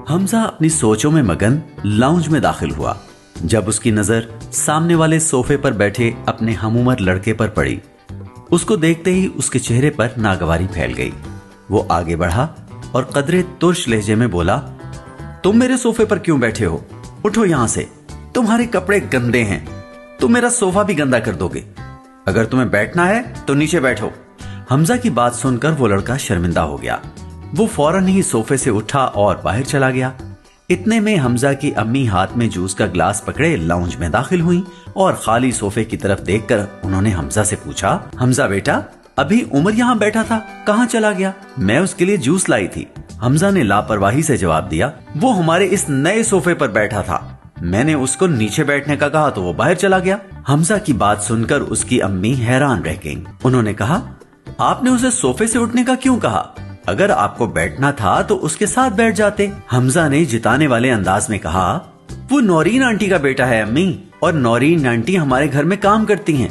हमजा अपनी सोचों में मगन लाउंज में दाखिल हुआ जब उसकी नजर सामने वाले सोफे पर बैठे अपने हमउम्र लड़के पर पड़ी। उसको देखते ही उसके चेहरे पर नागवारी फैल गई। वो आगे बढ़ा और कदरे तुर्श लहजे में बोला, तुम मेरे सोफे पर क्यों बैठे हो? उठो यहां से, तुम्हारे कपड़े गंदे हैं, तुम मेरा सोफा भी गंदा कर दोगे। अगर तुम्हें बैठना है तो नीचे बैठो। हमजा की बात सुनकर वो लड़का शर्मिंदा हो गया। वो फौरन ही सोफे से उठा और बाहर चला गया। इतने में हमजा की अम्मी हाथ में जूस का ग्लास पकड़े लाउंज में दाखिल हुई और खाली सोफे की तरफ देखकर उन्होंने हमजा से पूछा, हमजा बेटा, अभी उमर यहाँ बैठा था, कहाँ चला गया? मैं उसके लिए जूस लाई थी। हमजा ने लापरवाही से जवाब दिया, वो हमारे इस नए सोफे पर बैठा था, मैंने उसको नीचे बैठने का कहा तो वो बाहर चला गया। हमजा की बात सुनकर उसकी अम्मी हैरान रह गईं। उन्होंने कहा, आपने उसे सोफे से उठने का क्यों कहा? अगर आपको बैठना था तो उसके साथ बैठ जाते। हमजा ने जिताने वाले अंदाज में कहा, वो नौरीन आंटी का बेटा है अम्मी, और नौरीन आंटी हमारे घर में काम करती हैं,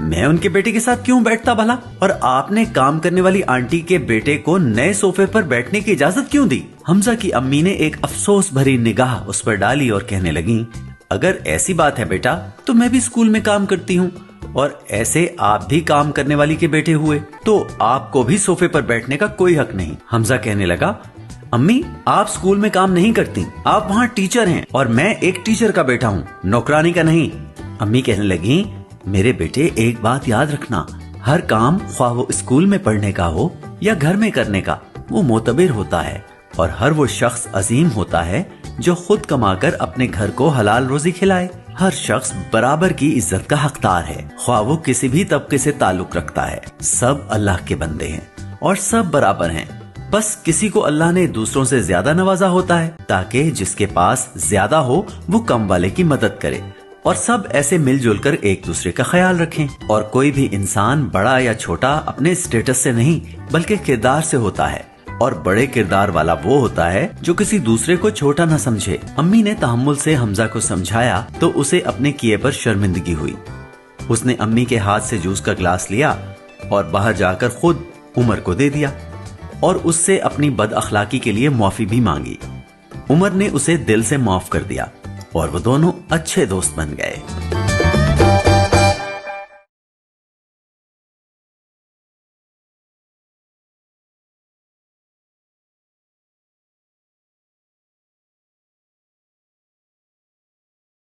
मैं उनके बेटे के साथ क्यों बैठता भला? और आपने काम करने वाली आंटी के बेटे को नए सोफे पर बैठने की इजाजत क्यों दी? हमजा की अम्मी ने एक अफसोस भरी निगाह उस पर डाली और कहने लगी, अगर ऐसी बात है बेटा तो मैं भी स्कूल में काम करती हूँ, और ऐसे आप भी काम करने वाली के बेटे हुए तो आपको भी सोफे पर बैठने का कोई हक नहीं। हमजा कहने लगा, अम्मी आप स्कूल में काम नहीं करती, आप वहाँ टीचर हैं और मैं एक टीचर का बेटा हूँ, नौकरानी का नहीं। अम्मी कहने लगी, मेरे बेटे एक बात याद रखना, हर काम ख्वाह वो स्कूल में पढ़ने का हो या घर में करने का, वो मोतबिर होता है, और हर वो शख्स अजीम होता है जो खुद कमाकर अपने घर को हलाल रोजी खिलाए। हर शख्स बराबर की इज्जत का हकदार है, ख्वाह वो किसी भी तबके से ताल्लुक रखता है। सब अल्लाह के बंदे हैं और सब बराबर हैं। बस किसी को अल्लाह ने दूसरों से ज्यादा नवाजा होता है ताकि जिसके पास ज्यादा हो वो कम वाले की मदद करे, और सब ऐसे मिलजुल कर एक दूसरे का ख्याल रखें। और कोई भी इंसान बड़ा या छोटा अपने स्टेटस से नहीं बल्कि किरदार से होता है, और बड़े किरदार वाला वो होता है जो किसी दूसरे को छोटा न समझे। अम्मी ने तहम्मुल से हमजा को समझाया तो उसे अपने किए पर शर्मिंदगी हुई। उसने अम्मी के हाथ से जूस का ग्लास लिया और बाहर जाकर खुद उमर को दे दिया और उससे अपनी बद अखलाकी के लिए माफी भी मांगी। उमर ने उसे दिल से माफ कर दिया और वो दोनों अच्छे दोस्त बन गए।